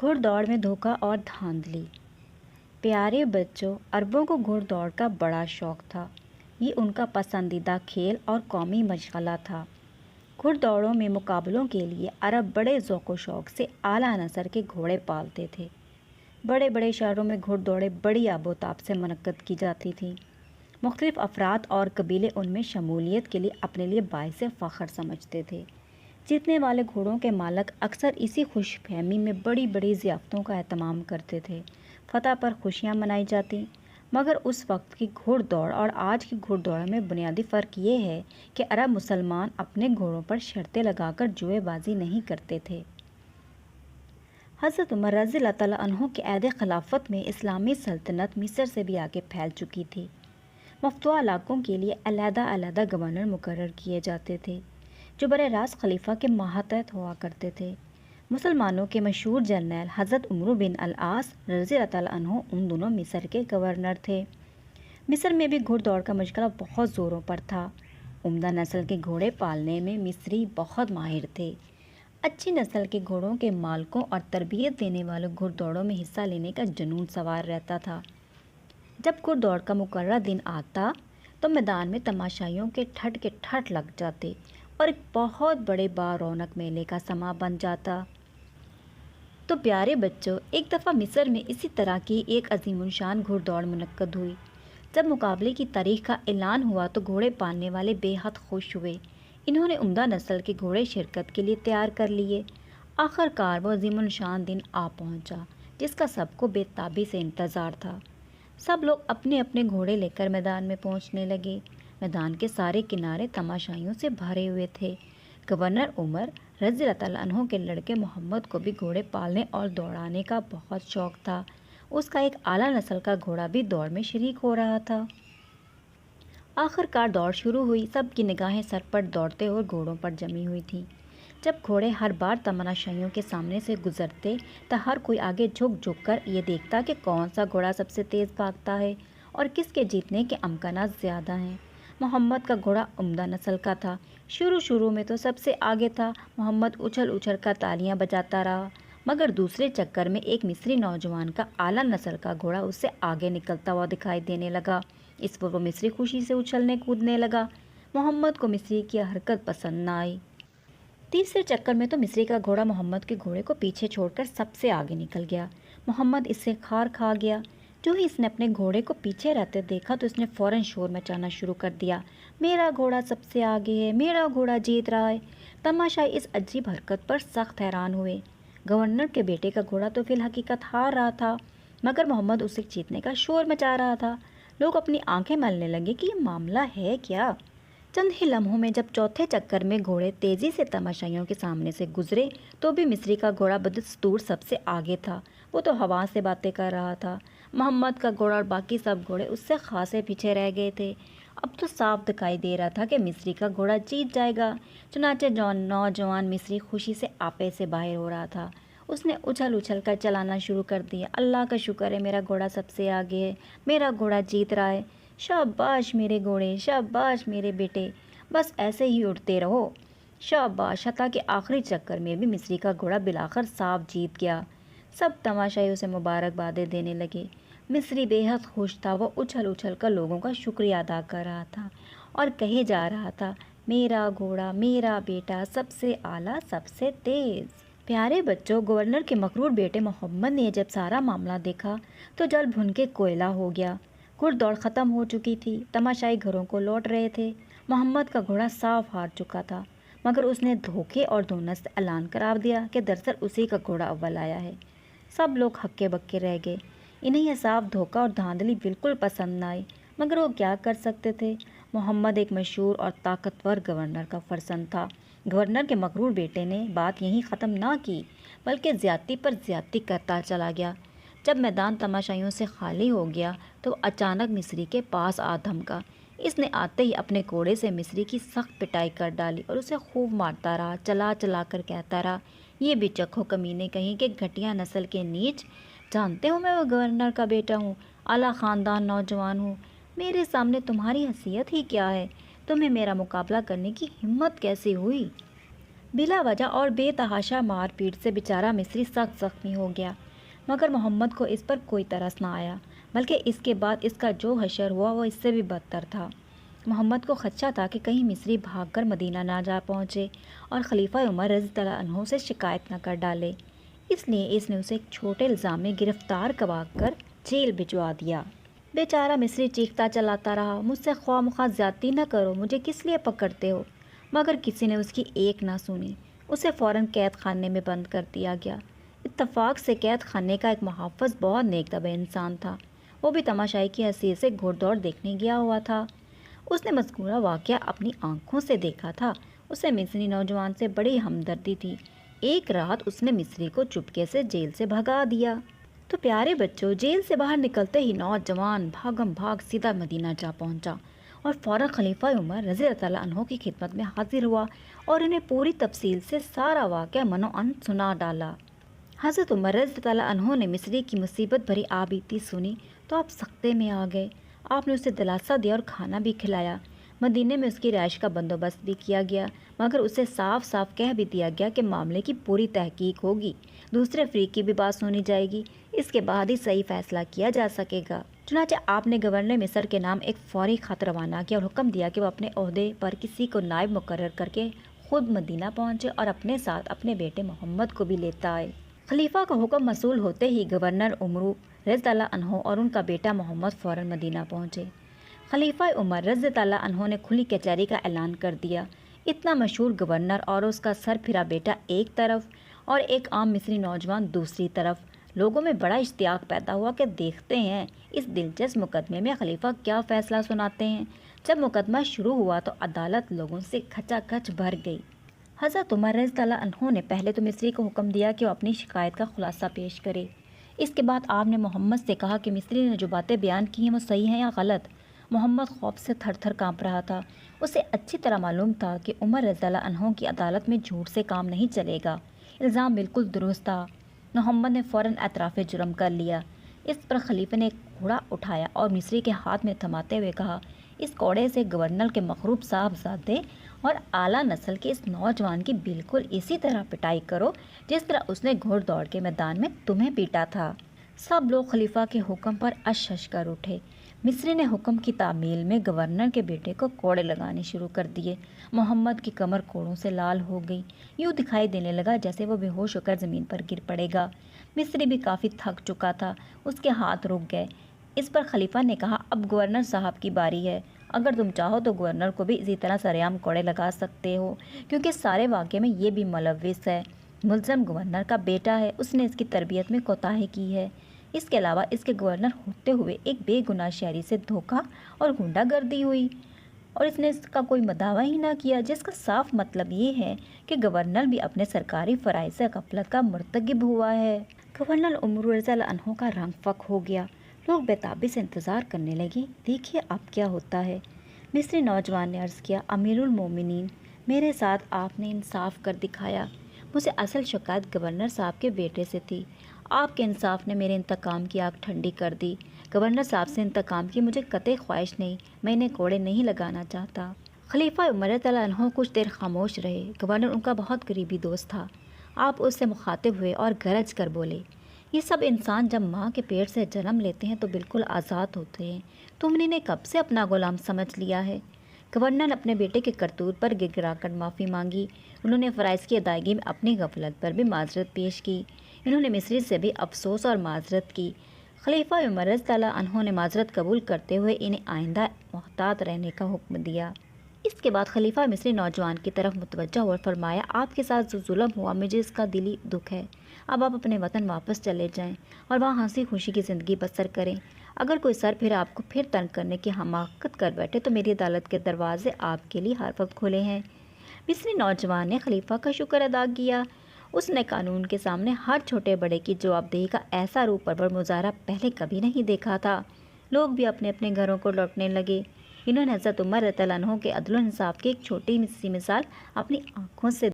گھڑ دوڑ میں دھوکہ اور دھاندلی۔ پیارے بچوں، عربوں کو گھڑ دوڑ کا بڑا شوق تھا۔ یہ ان کا پسندیدہ کھیل اور قومی مشغلہ تھا۔ گھڑ دوڑوں میں مقابلوں کے لیے عرب بڑے ذوق و شوق سے اعلیٰ نسل کے گھوڑے پالتے تھے۔ بڑے بڑے شہروں میں گھڑ دوڑیں بڑی آب و تاب سے منعقد کی جاتی تھیں۔ مختلف افراد اور قبیلے ان میں شمولیت کے لیے اپنے لیے باعث فخر سمجھتے تھے۔ جیتنے والے گھوڑوں کے مالک اکثر اسی خوش فہمی میں بڑی بڑی ضیافتوں کا اہتمام کرتے تھے۔ فتح پر خوشیاں منائی جاتی۔ مگر اس وقت کی گھڑ دوڑ اور آج کی گھڑ دوڑ میں بنیادی فرق یہ ہے کہ عرب مسلمان اپنے گھوڑوں پر شرطیں لگا کر جوئے بازی نہیں کرتے تھے۔ حضرت عمر رضی اللہ تعالیٰ عنہ کے عہد خلافت میں اسلامی سلطنت مصر سے بھی آگے پھیل چکی تھی۔ مفتوحہ علاقوں کے لیے علیحدہ علیحدہ گورنر مقرر کیے جاتے تھے جو براہ راست خلیفہ کے ماتحت ہوا کرتے تھے۔ مسلمانوں کے مشہور جرنیل حضرت عمرو بن العاص رضی اللہ تعالیٰ عنہ ان دنوں مصر کے گورنر تھے۔ مصر میں بھی گھڑ دوڑ کا مشغلہ بہت زوروں پر تھا۔ عمدہ نسل کے گھوڑے پالنے میں مصری بہت ماہر تھے۔ اچھی نسل کے گھوڑوں کے مالکوں اور تربیت دینے والوں گھڑ دوڑوں میں حصہ لینے کا جنون سوار رہتا تھا۔ جب گھڑ دوڑ کا مقررہ دن آتا تو میدان میں تماشائیوں کے ٹھٹ لگ جاتے اور ایک بہت بڑے بارونق میلے کا سماں بن جاتا۔ تو پیارے بچوں، ایک دفعہ مصر میں اسی طرح کی ایک عظیم الشان گھڑ دوڑ منعقد ہوئی۔ جب مقابلے کی تاریخ کا اعلان ہوا تو گھوڑے پالنے والے بے حد خوش ہوئے۔ انہوں نے عمدہ نسل کے گھوڑے شرکت کے لیے تیار کر لیے۔ آخر کار وہ عظیم الشان دن آ پہنچا جس کا سب کو بے تابی سے انتظار تھا۔ سب لوگ اپنے اپنے گھوڑے لے کر میدان میں پہنچنے لگے۔ میدان کے سارے کنارے تماشائیوں سے بھرے ہوئے تھے۔ گورنر عمر رضی اللہ تعالیٰ عنہ کے لڑکے محمد کو بھی گھوڑے پالنے اور دوڑانے کا بہت شوق تھا۔ اس کا ایک اعلیٰ نسل کا گھوڑا بھی دوڑ میں شریک ہو رہا تھا۔ آخر کار دوڑ شروع ہوئی۔ سب کی نگاہیں سرپٹ دوڑتے اور گھوڑوں پر جمی ہوئی تھیں۔ جب گھوڑے ہر بار تماشائیوں کے سامنے سے گزرتے تو ہر کوئی آگے جھک کر یہ دیکھتا کہ کون سا گھوڑا سب سے تیز بھاگتا ہے اور کس کے جیتنے کے امکانات زیادہ ہیں۔ محمد کا گھوڑا عمدہ نسل کا تھا۔ شروع میں تو سب سے آگے تھا۔ محمد اچھل کر تالیاں بجاتا رہا، مگر دوسرے چکر میں ایک مصری نوجوان کا اعلیٰ نسل کا گھوڑا اس سے آگے نکلتا ہوا دکھائی دینے لگا۔ اس پر وہ مصری خوشی سے اچھلنے کودنے لگا۔ محمد کو مصری کی حرکت پسند نہ آئی۔ تیسرے چکر میں تو مصری کا گھوڑا محمد کے گھوڑے کو پیچھے چھوڑ کر سب سے آگے نکل گیا۔ محمد اس سے خار کھا گیا۔ جو ہی اس نے اپنے گھوڑے کو پیچھے رہتے دیکھا تو اس نے فوراً شور مچانا شروع کر دیا، میرا گھوڑا سب سے آگے ہے، میرا گھوڑا جیت رہا ہے۔ تماشائی اس عجیب حرکت پر سخت حیران ہوئے۔ گورنر کے بیٹے کا گھوڑا تو فی الحقیقت ہار رہا تھا، مگر محمد اسے جیتنے کا شور مچا رہا تھا۔ لوگ اپنی آنکھیں ملنے لگے کہ یہ معاملہ ہے کیا۔ چند ہی لمحوں میں جب چوتھے چکر میں گھوڑے تیزی سے تماشائیوں کے سامنے سے گزرے تو بھی مصری کا گھوڑا بدستور سب سے آگے تھا۔ وہ تو ہوا سے باتیں کر رہا تھا۔ محمد کا گھوڑا اور باقی سب گھوڑے اس سے خاصے پیچھے رہ گئے تھے۔ اب تو صاف دکھائی دے رہا تھا کہ مصری کا گھوڑا جیت جائے گا۔ چنانچہ نوجوان مصری خوشی سے آپے سے باہر ہو رہا تھا۔ اس نے اچھل کر چلانا شروع کر دیا، اللہ کا شکر ہے میرا گھوڑا سب سے آگے ہے، میرا گھوڑا جیت رہا ہے، شاباش میرے گھوڑے، شاباش میرے بیٹے، بس ایسے ہی اڑتے رہو، شاباش۔ حتیٰ کہ آخری چکر میں بھی مصری کا گھوڑا بالآخر صاف جیت گیا۔ سب تماشائی اسے مبارکبادیں دینے لگے۔ مصری بے حد خوش تھا۔ وہ اچھل کر لوگوں کا شکریہ ادا کر رہا تھا اور کہے جا رہا تھا، میرا گھوڑا، میرا بیٹا، سب سے اعلیٰ، سب سے تیز۔ پیارے بچوں، گورنر کے مغرور بیٹے محمد نے جب سارا معاملہ دیکھا تو جل بھن کے کوئلہ ہو گیا۔ گھڑ دوڑ ختم ہو چکی تھی۔ تماشائی گھروں کو لوٹ رہے تھے۔ محمد کا گھوڑا صاف ہار چکا تھا، مگر اس نے دھوکے اور دھونس سے اعلان کرا دیا کہ دراصل اسی کا گھوڑا اول آیا ہے۔ سب لوگ ہکے بکے رہ گئے۔ انہیں یہ صاف دھوکہ اور دھاندلی بالکل پسند نہ آئی، مگر وہ کیا کر سکتے تھے۔ محمد ایک مشہور اور طاقتور گورنر کا فرزند تھا۔ گورنر کے مغرور بیٹے نے بات یہیں ختم نہ کی، بلکہ زیادتی پر زیادتی کرتا چلا گیا۔ جب میدان تماشائیوں سے خالی ہو گیا تو وہ اچانک مصری کے پاس آ دھمکا۔ اس نے آتے ہی اپنے گھوڑے سے مصری کی سخت پٹائی کر ڈالی اور اسے خوب مارتا رہا، چلا کر کہتا رہا، یہ بھی چکھو کمینے کہیں کہ گھٹیا نسل کے نیچ، جانتے ہو میں وہ گورنر کا بیٹا ہوں، اعلیٰ خاندان نوجوان ہوں، میرے سامنے تمہاری حیثیت ہی کیا ہے، تمہیں میرا مقابلہ کرنے کی ہمت کیسے ہوئی؟ بلا وجہ اور بے تحاشا مار پیٹ سے بیچارہ مصری سخت زخمی ہو گیا، مگر محمد کو اس پر کوئی ترس نہ آیا، بلکہ اس کے بعد اس کا جو حشر ہوا وہ اس سے بھی بدتر تھا۔ محمد کو خدشہ تھا کہ کہیں مصری بھاگ کر مدینہ نہ جا پہنچے اور خلیفہ عمر رضی اللہ عنہ سے شکایت نہ کر ڈالے، اس لیے اس نے اسے ایک چھوٹے الزام میں گرفتار کروا کر جیل بھجوا دیا۔ بیچارہ مصری چیختا چلاتا رہا، مجھ سے خواہ مخواہ زیادتی نہ کرو، مجھے کس لیے پکڑتے ہو؟ مگر کسی نے اس کی ایک نہ سنی، اسے فوراً قید خانے میں بند کر دیا گیا۔ اتفاق سے قید خانے کا ایک محافظ بہت نیک طبع انسان تھا، وہ بھی تماشائی کی حیثیت سے گھوڑ دوڑ دیکھنے گیا ہوا تھا۔ اس نے مذکورہ واقعہ اپنی آنکھوں سے دیکھا تھا، اسے مصری نوجوان سے بڑی ہمدردی تھی۔ ایک رات اس نے مصری کو چپکے سے جیل سے بھگا دیا۔ تو پیارے بچوں، جیل سے باہر نکلتے ہی نوجوان بھاگم بھاگ سیدھا مدینہ جا پہنچا اور فوراً خلیفہ عمر رضی اللہ عنہ کی خدمت میں حاضر ہوا اور انہیں پوری تفصیل سے سارا واقعہ منو ان سنا ڈالا۔ حضرت عمر رضی اللہ عنہ نے مصری کی مصیبت بھری آبیتی سنی تو آپ سکتے میں آ گئے۔ آپ نے اسے دلاسا دیا اور کھانا بھی کھلایا۔ مدینے میں اس کی رہائش کا بندوبست بھی کیا گیا، مگر اسے صاف صاف کہہ بھی دیا گیا کہ معاملے کی پوری تحقیق ہوگی، دوسرے فریق کی بھی بات سنی جائے گی، اس کے بعد ہی صحیح فیصلہ کیا جا سکے گا۔ چنانچہ آپ نے گورنر مصر کے نام ایک فوری خط روانہ کیا اور حکم دیا کہ وہ اپنے عہدے پر کسی کو نائب مقرر کر کے خود مدینہ پہنچے اور اپنے ساتھ اپنے بیٹے محمد کو بھی لیتا آئے۔ خلیفہ کا حکم موصول ہوتے ہی گورنر عمرو رضی اللہ عنہ اور ان کا بیٹا محمد فوراً مدینہ پہنچے۔ خلیفہ عمر رضی اللہ عنہ نے کھلی کچہری کا اعلان کر دیا۔ اتنا مشہور گورنر اور اس کا سر پھرا بیٹا ایک طرف اور ایک عام مصری نوجوان دوسری طرف، لوگوں میں بڑا اشتیاق پیدا ہوا کہ دیکھتے ہیں اس دلچسپ مقدمے میں خلیفہ کیا فیصلہ سناتے ہیں۔ جب مقدمہ شروع ہوا تو عدالت لوگوں سے کھچا کھچ بھر گئی۔ حضرت عمر رضی اللہ عنہ نے پہلے تو مصری کو حکم دیا کہ وہ اپنی شکایت کا خلاصہ پیش کرے۔ اس کے بعد آپ نے محمد سے کہا کہ مصری نے جو باتیں بیان کی ہیں وہ صحیح ہیں یا غلط۔ محمد خوف سے تھر تھر کانپ رہا تھا، اسے اچھی طرح معلوم تھا کہ عمر رضی اللہ عنہ کی عدالت میں جھوٹ سے کام نہیں چلے گا، الزام بالکل درست تھا۔ محمد نے فوراً اعتراف جرم کر لیا۔ اس پر خلیفہ نے ایک گھوڑا اٹھایا اور مصری کے ہاتھ میں تھماتے ہوئے کہا، اس کوڑے سے گورنر کے مغروب صاحبزادے اور اعلیٰ نسل کے اس نوجوان کی بالکل اسی طرح پٹائی کرو جس طرح اس نے گھوڑ دوڑ کے میدان میں تمہیں پیٹا تھا۔ سب لوگ خلیفہ کے حکم پر اش اش کر اٹھے۔ مصری نے حکم کی تعمیل میں گورنر کے بیٹے کو کوڑے لگانے شروع کر دیے۔ محمد کی کمر کوڑوں سے لال ہو گئی، یوں دکھائی دینے لگا جیسے وہ بے ہوش ہو کر زمین پر گر پڑے گا۔ مصری بھی کافی تھک چکا تھا، اس کے ہاتھ رک گئے۔ اس پر خلیفہ نے کہا، اب گورنر صاحب کی باری ہے، اگر تم چاہو تو گورنر کو بھی اسی طرح سرعام کوڑے لگا سکتے ہو، کیونکہ سارے واقعے میں یہ بھی ملوث ہے۔ ملزم گورنر کا بیٹا ہے، اس نے اس کی تربیت میں کوتاہی کی ہے، اس کے علاوہ اس کے گورنر ہوتے ہوئے ایک بے گناہ شہری سے دھوکہ اور غنڈہ گردی ہوئی اور اس نے اس کا کوئی مداوع ہی نہ کیا، جس کا صاف مطلب یہ ہے کہ گورنر بھی اپنے سرکاری فرائض سے غفلت کا مرتکب ہوا ہے۔ گورنر عمرو رضی اللہ عنہ کا رنگ فک ہو گیا، لوگ بےتابی سے انتظار کرنے لگے، دیکھیے اب کیا ہوتا ہے۔ مصری نوجوان نے عرض کیا، امیر المومنین، میرے ساتھ آپ نے انصاف کر دکھایا، مجھے اصل شکایت گورنر صاحب کے بیٹے سے تھی، آپ کے انصاف نے میرے انتقام کی آگ ٹھنڈی کر دی۔ گورنر صاحب سے انتقام کی مجھے قطعی خواہش نہیں، میں انہیں کوڑے نہیں لگانا چاہتا۔ خلیفہ عمر رضی اللہ عنہ کچھ دیر خاموش رہے۔ گورنر ان کا بہت قریبی دوست تھا۔ آپ اس سے مخاطب ہوئے اور گرج کر بولے، یہ سب انسان جب ماں کے پیٹ سے جنم لیتے ہیں تو بالکل آزاد ہوتے ہیں، تم نے انہیں کب سے اپنا غلام سمجھ لیا ہے؟ گورنر نے اپنے بیٹے کے کرتوت پر گڑگڑا کر معافی مانگی۔ انہوں نے فرائض کی ادائیگی میں اپنی غفلت پر بھی معذرت پیش کی۔ انہوں نے مصری سے بھی افسوس اور معذرت کی۔ خلیفہ عمر رضی اللہ عنہ نے معذرت قبول کرتے ہوئے انہیں آئندہ محتاط رہنے کا حکم دیا۔ اس کے بعد خلیفہ مصری نوجوان کی طرف متوجہ ہوا اور فرمایا، آپ کے ساتھ جو ظلم ہوا مجھے اس کا دلی دکھ ہے، اب آپ اپنے وطن واپس چلے جائیں اور وہاں ہنسی خوشی کی زندگی بسر کریں۔ اگر کوئی سر پھر آپ کو پھر تنگ کرنے کی حماقت کر بیٹھے تو میری عدالت کے دروازے آپ کے لیے ہر وقت کھلے ہیں۔ مصری نوجوان نے خلیفہ کا شکر ادا کیا۔ اس نے قانون کے سامنے ہر چھوٹے بڑے کی جواب دہی کا ایسا روح پرور مظاہرہ پہلے کبھی نہیں دیکھا تھا۔ لوگ بھی اپنے اپنے گھروں کو لوٹنے لگے۔ انہوں نے حضرت عمر رضی اللہ عنہ کے عدل و انصاف کی ایک چھوٹی سی مثال اپنی آنکھوں سے